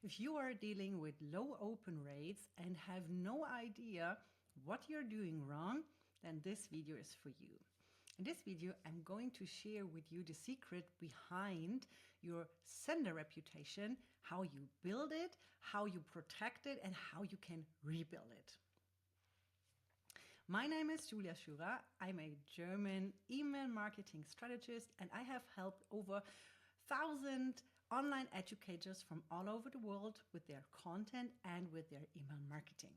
If you are dealing with low open rates and have no idea what you're doing wrong, then this video is for you. In this video, I'm going to share with you the secret behind your sender reputation, how you build it, how you protect it, and how you can rebuild it. My name is Julia Schürer. I'm a German email marketing strategist, and I have helped over 1,000 online educators from all over the world with their content and with their email marketing.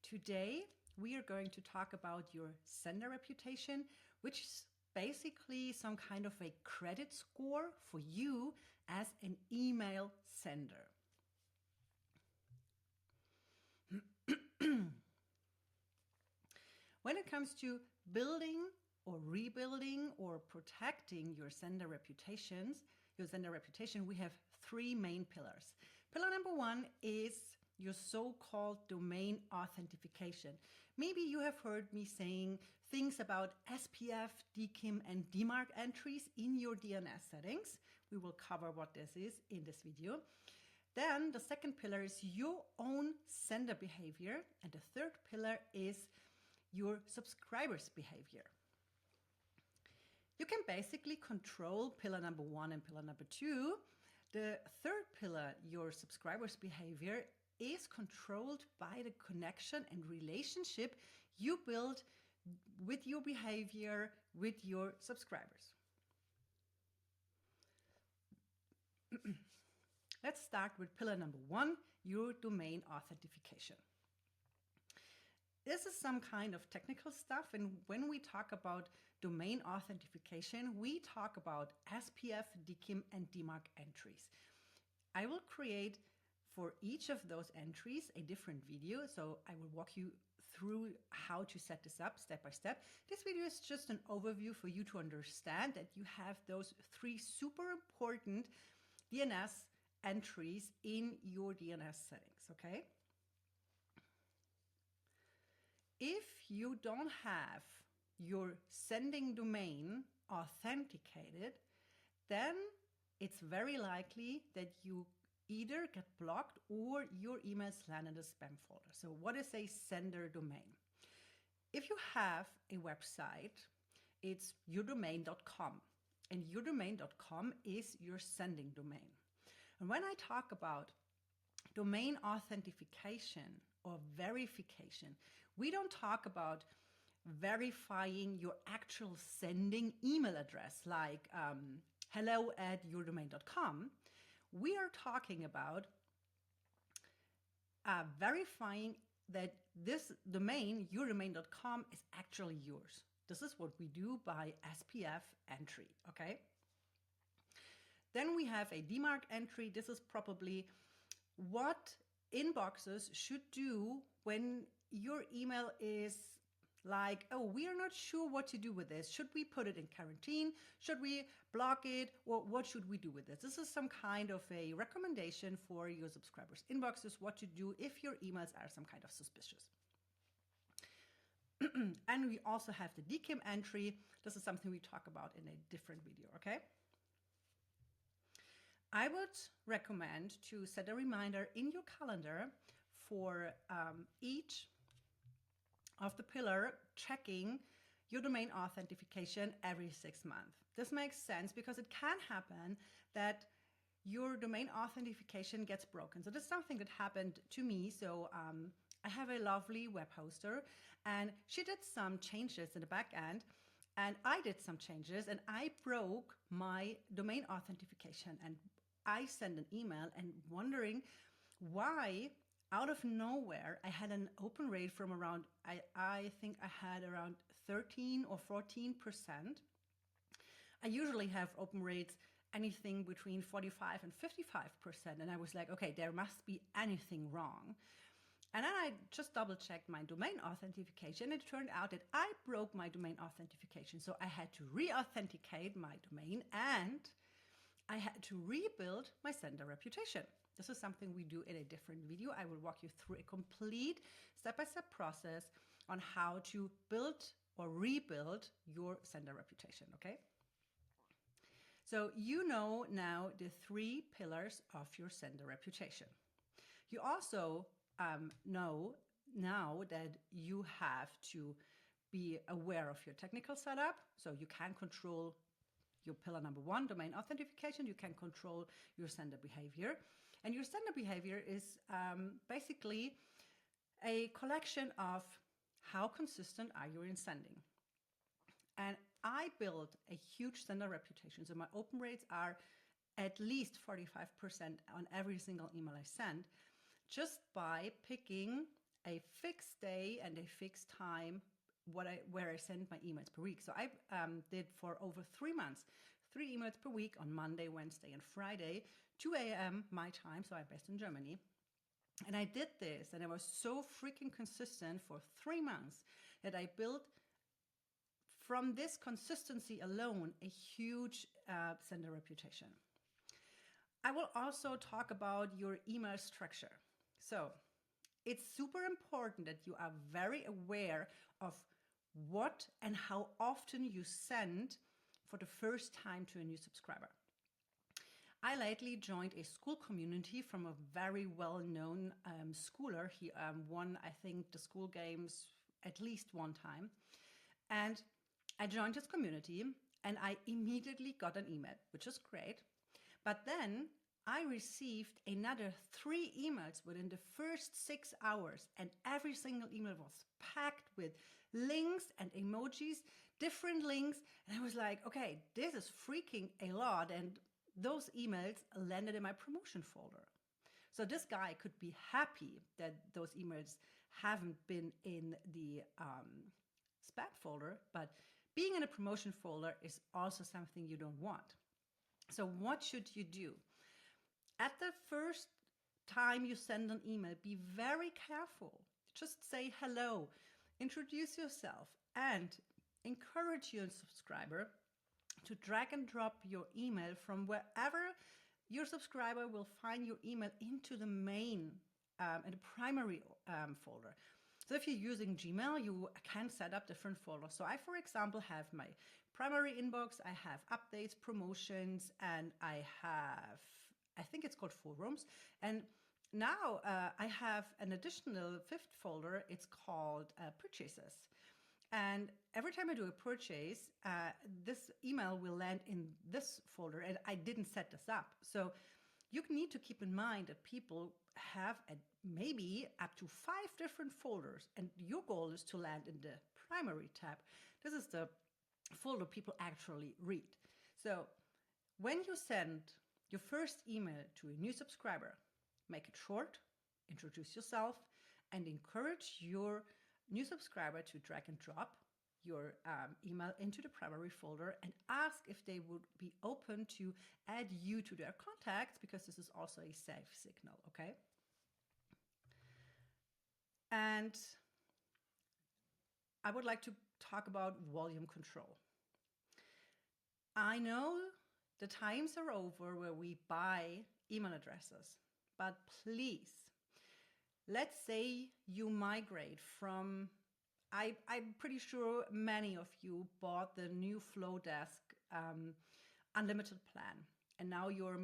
Today, we are going to talk about your sender reputation, which is basically some kind of a credit score for you as an email sender. When it comes to building or rebuilding or protecting your sender reputation, we have three main pillars. Pillar number one is your so-called domain authentication. Maybe you have heard me saying things about SPF, DKIM, and DMARC entries in your DNS settings. We will cover what this is in this video. Then the second pillar is your own sender behavior. And the third pillar is your subscribers' behavior. You can basically control pillar number one and pillar number two. The third pillar, your subscribers' behavior, is controlled by the connection and relationship you build with your behavior with your subscribers. Let's start with pillar number one, your domain authentication. This is some kind of technical stuff, and when we talk about domain authentication, we talk about SPF, DKIM, and DMARC entries. I will create for each of those entries a different video, so I will walk you through how to set this up step by step. This video is just an overview for you to understand that you have those three super important DNS entries in your DNS settings, okay? If you don't have your sending domain authenticated, then it's very likely that you either get blocked or your emails land in the spam folder. So what is a sender domain? If you have a website, it's yourdomain.com, and yourdomain.com is your sending domain. And when I talk about domain authentication or verification, we don't talk about verifying your actual sending email address like hello@yourdomain.com. We are talking about verifying that this domain, yourdomain.com, is actually yours. This is what we do by SPF entry, okay? Then we have a DMARC entry. This is probably what inboxes should do when your email is like, oh, we are not sure what to do with this. Should we put it in quarantine? Should we block it? Or what should we do with this? This is some kind of a recommendation for your subscribers' inboxes, what to do if your emails are some kind of suspicious. And we also have the DKIM entry. This is something we talk about in a different video, okay? I would recommend to set a reminder in your calendar for each of the pillar checking your domain authentication every 6 months. This makes sense because it can happen that your domain authentication gets broken. So this is something that happened to me. So I have a lovely web hoster, and she did some changes in the back end, and I did some changes, and I broke my domain authentication. And I sent an email and wondering why out of nowhere I had an open rate from around, I think I had around 13 or 14%. I usually have open rates anything between 45 and 55%. And I was like, okay, there must be anything wrong. And then I just double checked my domain authentication. It turned out that I broke my domain authentication. So I had to re-authenticate my domain, and I had to rebuild my sender reputation. This is something we do in a different video. I will walk you through a complete step-by-step process on how to build or rebuild your sender reputation, okay? So you know now the 3 pillars of your sender reputation. You also know now that you have to be aware of your technical setup. So you can control your pillar number 1, domain authentication. You can control your sender behavior. And your sender behavior is basically a collection of how consistent are you in sending. And I built a huge sender reputation. So my open rates are at least 45% on every single email I send, just by picking a fixed day and a fixed time where I send my emails per week. So I did for over 3 months, 3 emails per week on Monday, Wednesday, and Friday, 2 a.m. my time. So I'm based in Germany. And I did this, and I was so freaking consistent for 3 months that I built, from this consistency alone, a huge sender reputation. I will also talk about your email structure. So it's super important that you are very aware of what and how often you send for the first time to a new subscriber. I lately joined a Skool community from a very well-known schooler. He won, I think, the Skool games at least 1 time. And I joined his community and I immediately got an email, which is great. But then I received another 3 emails within the first 6 hours, and every single email was packed with links and emojis, different links. And I was like, okay, this is freaking a lot. And those emails landed in my promotion folder. So this guy could be happy that those emails haven't been in the spam folder, but being in a promotion folder is also something you don't want. So what should you do? At the first time you send an email, be very careful. Just say hello, introduce yourself, and encourage your subscriber to drag and drop your email from wherever your subscriber will find your email into the main and the primary folder. So if you're using Gmail, you can set up different folders. So I, for example, have my primary inbox, I have updates, promotions, and I think it's called forums. And now I have an additional 5th folder. It's called purchases. And every time I do a purchase, this email will land in this folder, and I didn't set this up. So you need to keep in mind that people have maybe up to 5 different folders, and your goal is to land in the primary tab. This is the folder people actually read. So when you send your first email to a new subscriber, make it short, introduce yourself, and encourage your new subscriber to drag and drop your email into the primary folder and ask if they would be open to add you to their contacts, because this is also a safe signal, okay? And I would like to talk about volume control. I know the times are over where we buy email addresses, but please, let's say you migrate from, I'm pretty sure many of you bought the new Flowdesk unlimited plan, and now you're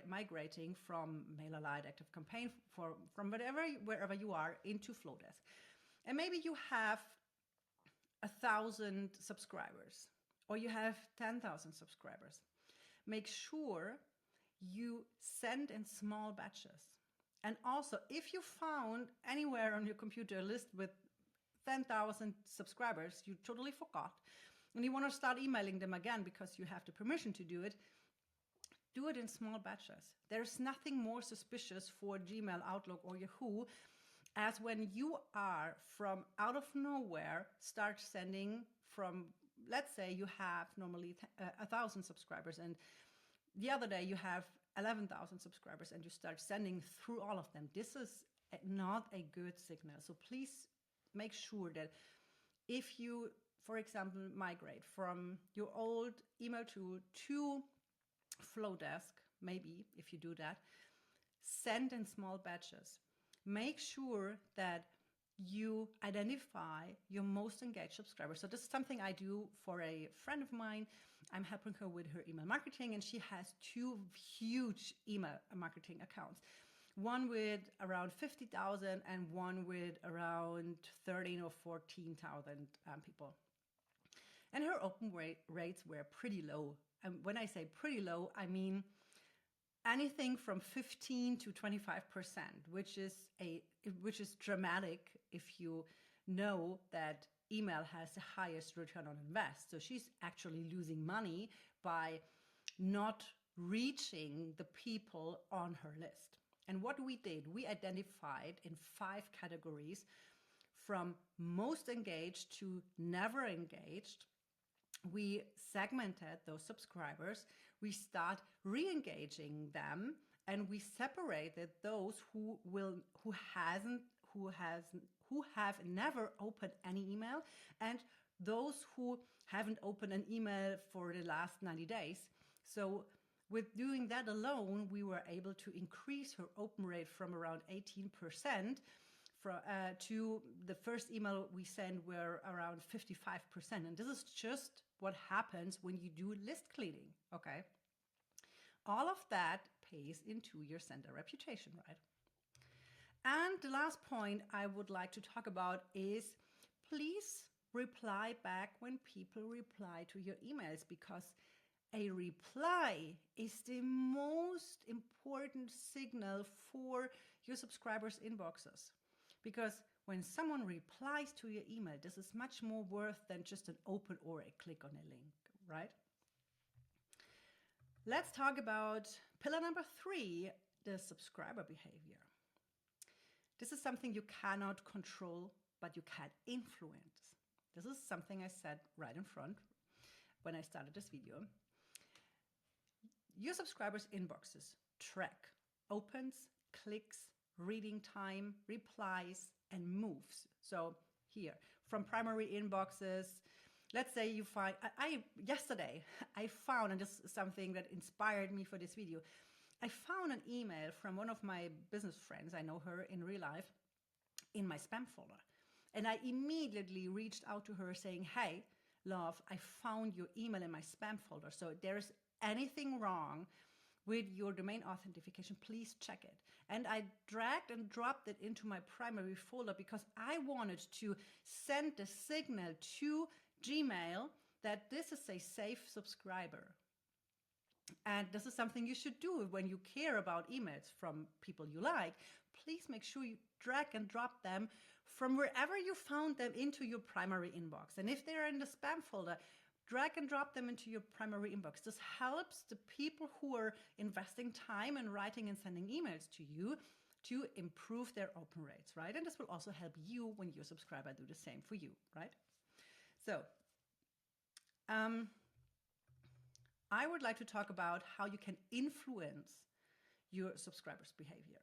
migrating from MailerLite, ActiveCampaign, from wherever you are, into Flowdesk. And maybe you have 1,000 subscribers, or you have 10,000 subscribers. Make sure you send in small batches. And also, if you found anywhere on your computer a list with 10,000 subscribers you totally forgot, and you want to start emailing them again because you have the permission to do it in small batches. There's nothing more suspicious for Gmail, Outlook, or Yahoo as when you are, from out of nowhere, start sending from, let's say you have normally 1,000 subscribers, and the other day you have 11,000 subscribers, and you start sending through all of them. This is not a good signal. So please make sure that if you, for example, migrate from your old email to Flowdesk, maybe if you do that, send in small batches. Make sure that you identify your most engaged subscribers. So this is something I do for a friend of mine, I'm helping her with her email marketing, and she has 2 huge email marketing accounts. One with around 50,000 and one with around 13 or 14,000 people. And her open rates were pretty low. And when I say pretty low, I mean anything from 15 to 25%, which is dramatic if you know that email has the highest return on invest. So she's actually losing money by not reaching the people on her list. And what we did, we identified in 5 categories, from most engaged to never engaged. We segmented those subscribers. We start re-engaging them, and we separated those who have never opened any email, and those who haven't opened an email for the last 90 days. So with doing that alone, we were able to increase her open rate from around 18% to the first email we sent were around 55%. And this is just what happens when you do list cleaning, okay? All of that pays into your sender reputation, right? And the last point I would like to talk about is, please reply back when people reply to your emails, because a reply is the most important signal for your subscribers' inboxes. Because when someone replies to your email, this is much more worth than just an open or a click on a link, right? Let's talk about pillar number 3, the subscriber behavior. This is something you cannot control, but you can influence. This is something I said right in front when I started this video. Your subscribers' inboxes track opens, clicks, reading time, replies, and moves. So here, from primary inboxes, let's say you find, yesterday I found, and this is something that inspired me for this video, I found an email from one of my business friends, I know her in real life, in my spam folder. And I immediately reached out to her saying, hey, love, I found your email in my spam folder. So if there's anything wrong with your domain authentication, please check it. And I dragged and dropped it into my primary folder because I wanted to send the signal to Gmail that this is a safe subscriber. And this is something you should do when you care about emails from people you like. Please make sure you drag and drop them from wherever you found them into your primary inbox. And if they're in the spam folder, drag and drop them into your primary inbox. This helps the people who are investing time in writing and sending emails to you to improve their open rates, right? And this will also help you when your subscriber do the same for you, right? So, I would like to talk about how you can influence your subscribers' behavior.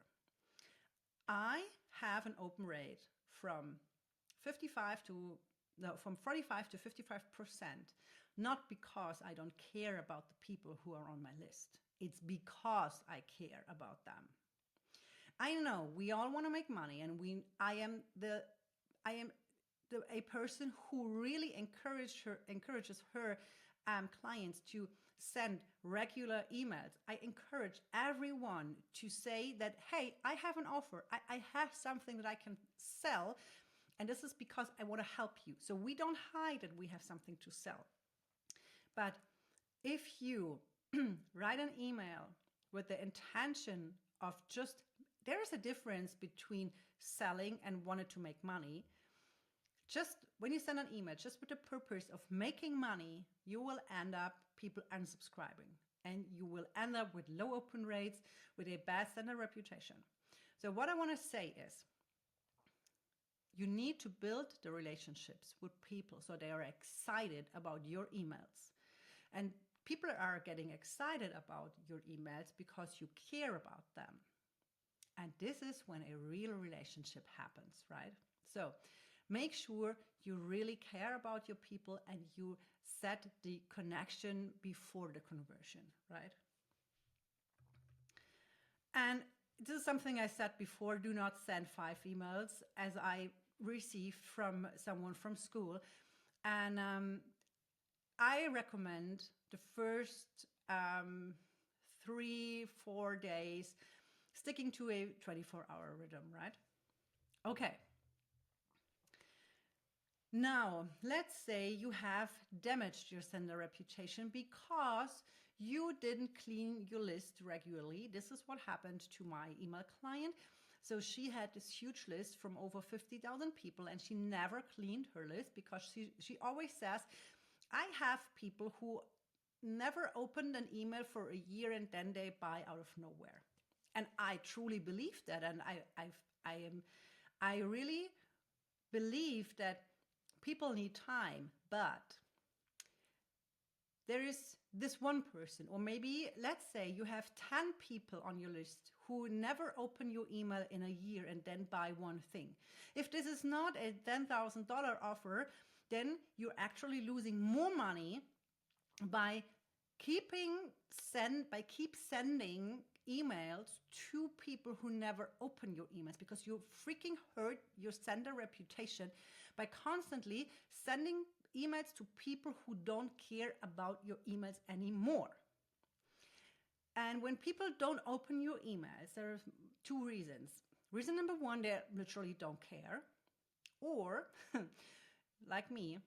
I have an open rate from 45 to 55%, not because I don't care about the people who are on my list. It's because I care about them. I know we all want to make money, and I am a person who really encourages her clients to send regular emails. I encourage everyone to say that, hey, I have an offer. I have something that I can sell. And this is because I want to help you. So we don't hide that we have something to sell. But if you write an email with the intention of there is a difference between selling and wanting to make money. Just when you send an email, just with the purpose of making money, you will end up people unsubscribing. And you will end up with low open rates, with a bad sender reputation. So what I want to say is, you need to build the relationships with people so they are excited about your emails. And people are getting excited about your emails because you care about them. And this is when a real relationship happens, right? So make sure you really care about your people and you set the connection before the conversion, right? And this is something I said before, do not send 5 emails, as I received from someone from Skool. And I recommend the first 3-4 days sticking to a 24-hour rhythm, right? Okay. Now, let's say you have damaged your sender reputation because you didn't clean your list regularly. This is what happened to my email client. So she had this huge list from over 50,000 people, and she never cleaned her list because she always says, I have people who never opened an email for a year and then they buy out of nowhere. And I truly believe that. And I really believe that people need time, but there is this one person, or maybe let's say you have 10 people on your list who never open your email in a year and then buy one thing. If this is not a $10,000 offer, then you're actually losing more money by keep sending emails to people who never open your emails, because you freaking hurt your sender reputation by constantly sending emails to people who don't care about your emails anymore. And when people don't open your emails, there are two reasons. Reason number one, they literally don't care. Or, like me,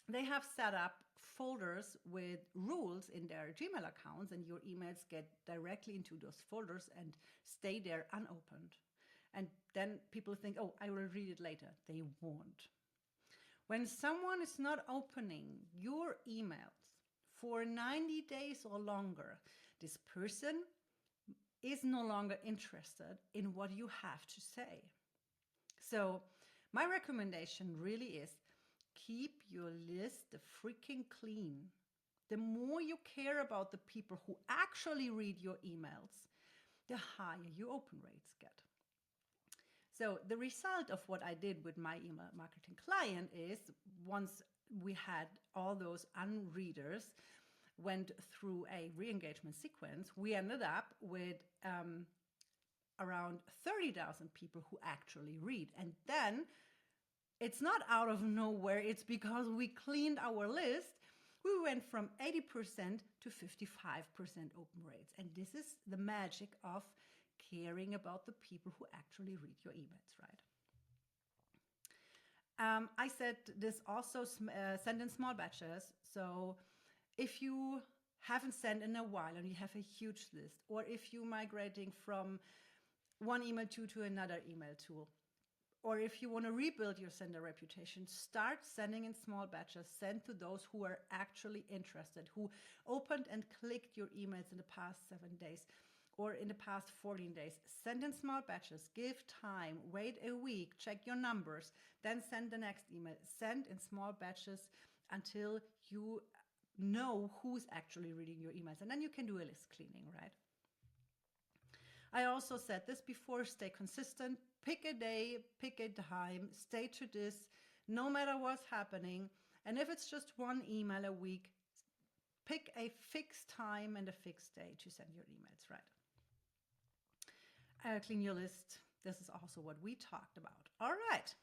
they have set up folders with rules in their Gmail accounts, and your emails get directly into those folders and stay there unopened. And then people think, oh, I will read it later. They won't. When someone is not opening your emails for 90 days or longer, this person is no longer interested in what you have to say. So my recommendation really is keep your list freaking clean. The more you care about the people who actually read your emails, the higher your open rates get. So the result of what I did with my email marketing client is, once we had all those unreaders went through a re-engagement sequence, we ended up with around 30,000 people who actually read. And then it's not out of nowhere, it's because we cleaned our list. We went from 80% to 55% open rates. And this is the magic of caring about the people who actually read your emails, right? I said this also send in small batches. So if you haven't sent in a while and you have a huge list, or if you're migrating from one email tool to another email tool, or if you want to rebuild your sender reputation, start sending in small batches. Send to those who are actually interested, who opened and clicked your emails in the past 7 days or in the past 14 days. Send in small batches, give time, wait a week, check your numbers, then send the next email. Send in small batches until you know who's actually reading your emails. And then you can do a list cleaning, right? I also said this before, stay consistent, pick a day, pick a time, stay to this, no matter what's happening. And if it's just one email a week, pick a fixed time and a fixed day to send your emails, right? Clean your list. This is also what we talked about. All right.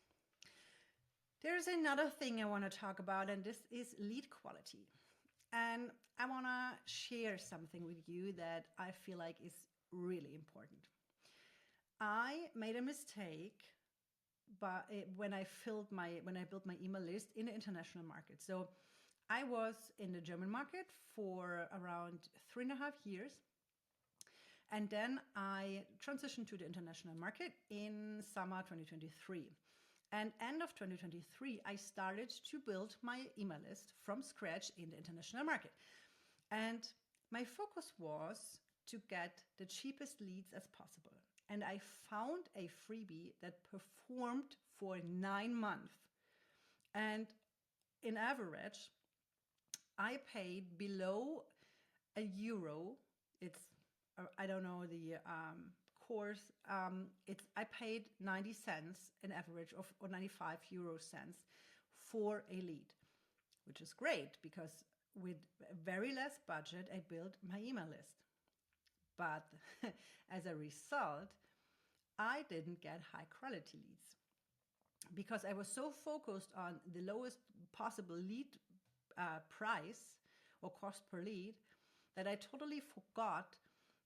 There's another thing I want to talk about, and this is lead quality. And I want to share something with you that I feel like is really important. I made a mistake when I built my email list in the international market. So I was in the German market for around 3.5 years. And then I transitioned to the international market in summer 2023. And end of 2023, I started to build my email list from scratch in the international market. And my focus was to get the cheapest leads as possible. And I found a freebie that performed for 9 months. And in average, I paid below €1. It's, I don't know the course. I paid 90 cents in average or 95 euro cents for a lead, which is great because with very less budget, I built my email list. But as a result, I didn't get high quality leads because I was so focused on the lowest possible lead price or cost per lead, that I totally forgot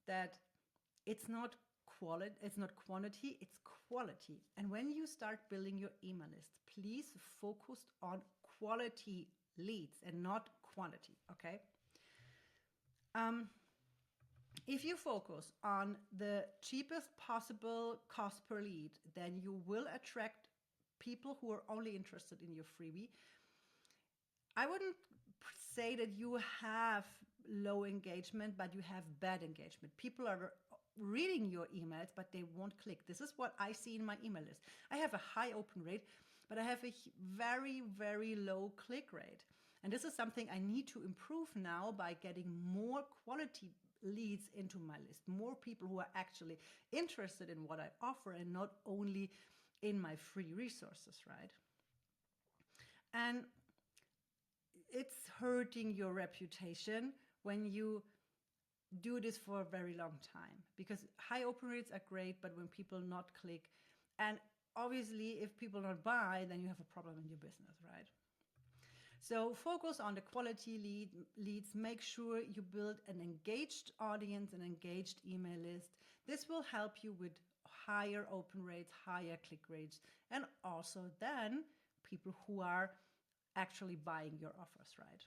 that it's not quality, it's not quantity, it's quality. And when you start building your email list, please focus on quality leads and not quantity, okay? If you focus on the cheapest possible cost per lead, then you will attract people who are only interested in your freebie. I wouldn't say that you have low engagement, but you have bad engagement. People are reading your emails, but they won't click. This is what I see in my email list. I have a high open rate, but I have a very, very low click rate. And this is something I need to improve now by getting more quality leads into my list, more people who are actually interested in what I offer and not only in my free resources, right? And it's hurting your reputation when you do this for a very long time, because high open rates are great, but when people not click, and obviously if people not buy, then you have a problem in your business, right? So focus on the quality leads. Make sure you build an engaged audience, an engaged email list. This will help you with higher open rates, higher click rates, and also then people who are actually buying your offers, right?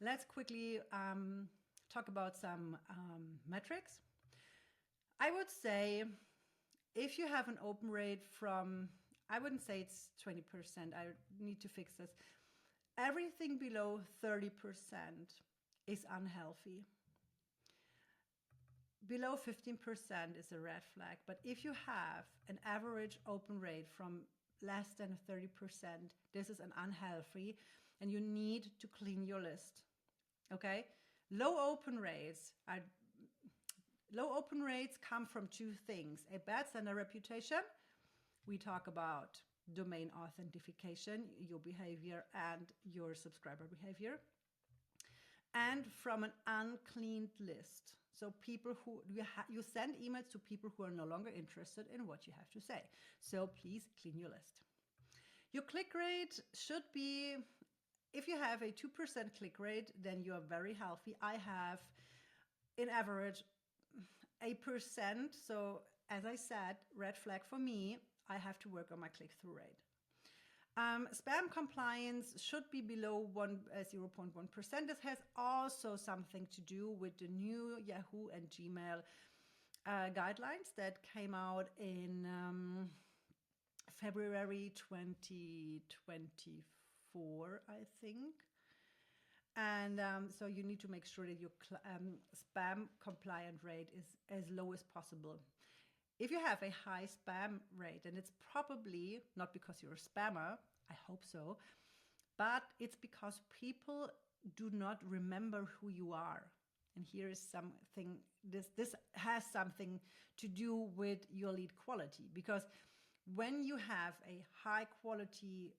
Let's quickly talk about some metrics. I would say if you have an open rate from, I wouldn't say it's 20%. I need to fix this. Everything below 30% is unhealthy. Below 15% is a red flag. But if you have an average open rate from less than 30%, this is an unhealthy, and you need to clean your list. Okay? Low open rates come from two things: a bad sender reputation. We talk about domain authentication, your behavior and your subscriber behavior, and from an uncleaned list. So people who you send emails to people who are no longer interested in what you have to say. So please clean your list. Your click rate should be, if you have a 2% click rate, then you are very healthy. I have, in average, 8%. So as I said, red flag for me. I have to work on my click-through rate. Spam compliance should be below 0.1%. This has also something to do with the new Yahoo and Gmail guidelines that came out in February 2024, I think. And so you need to make sure that your spam compliant rate is as low as possible. If you have a high spam rate, and it's probably not because you're a spammer, I hope so, but it's because people do not remember who you are. And here is something, this has something to do with your lead quality, because when you have high quality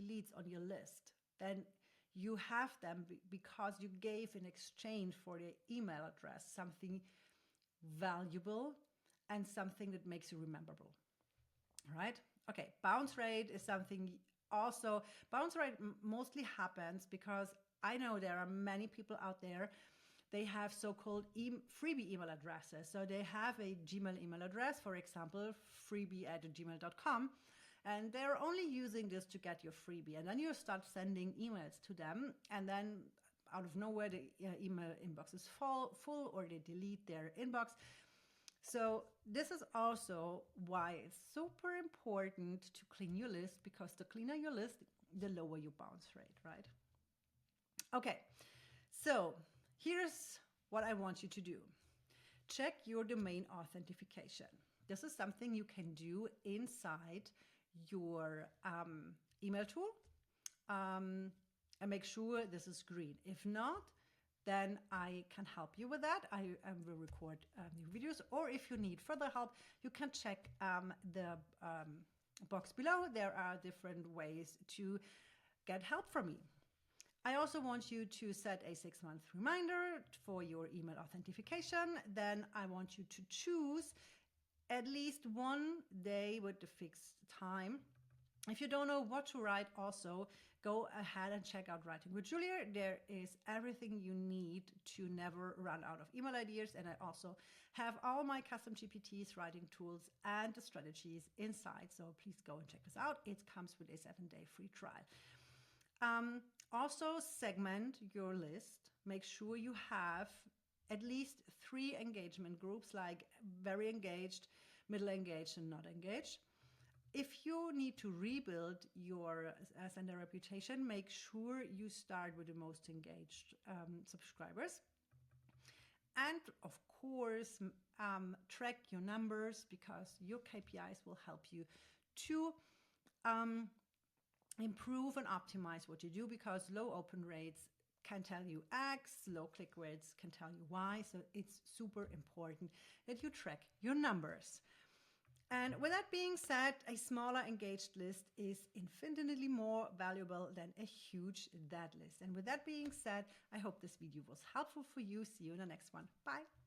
leads on your list, then you have them because you gave in exchange for their email address something valuable and something that makes you rememberable, right? Okay, bounce rate is something also. Bounce rate mostly happens because I know there are many people out there, they have so-called freebie email addresses. So they have a Gmail email address, for example, freebie@gmail.com, and they're only using this to get your freebie. And then you start sending emails to them, and then out of nowhere, the email inbox is full, or they delete their inbox. So this is also why it's super important to clean your list, because the cleaner your list, the lower your bounce rate, right? Okay, so here's what I want you to do. Check your domain authentication. This is something you can do inside your email tool, and make sure this is green. If not, then I can help you with that. I will record new videos, or if you need further help, you can check the box below. There are different ways to get help from me. I also want you to set a 6-month reminder for your email authentication. Then I want you to choose at least one day with the fixed time. If you don't know what to write, also go ahead and check out Writing with Julia. There is everything you need to never run out of email ideas. And I also have all my custom GPTs, writing tools, and the strategies inside. So please go and check this out. It comes with a 7-day free trial. Also segment your list. Make sure you have at least 3 engagement groups, like very engaged, middle engaged, and not engaged. If you need to rebuild your sender reputation, make sure you start with the most engaged subscribers. And of course, track your numbers, because your KPIs will help you to improve and optimize what you do, because low open rates can tell you X, low click rates can tell you Y. So it's super important that you track your numbers. And with that being said, a smaller engaged list is infinitely more valuable than a huge dead list. And with that being said, I hope this video was helpful for you. See you in the next one. Bye.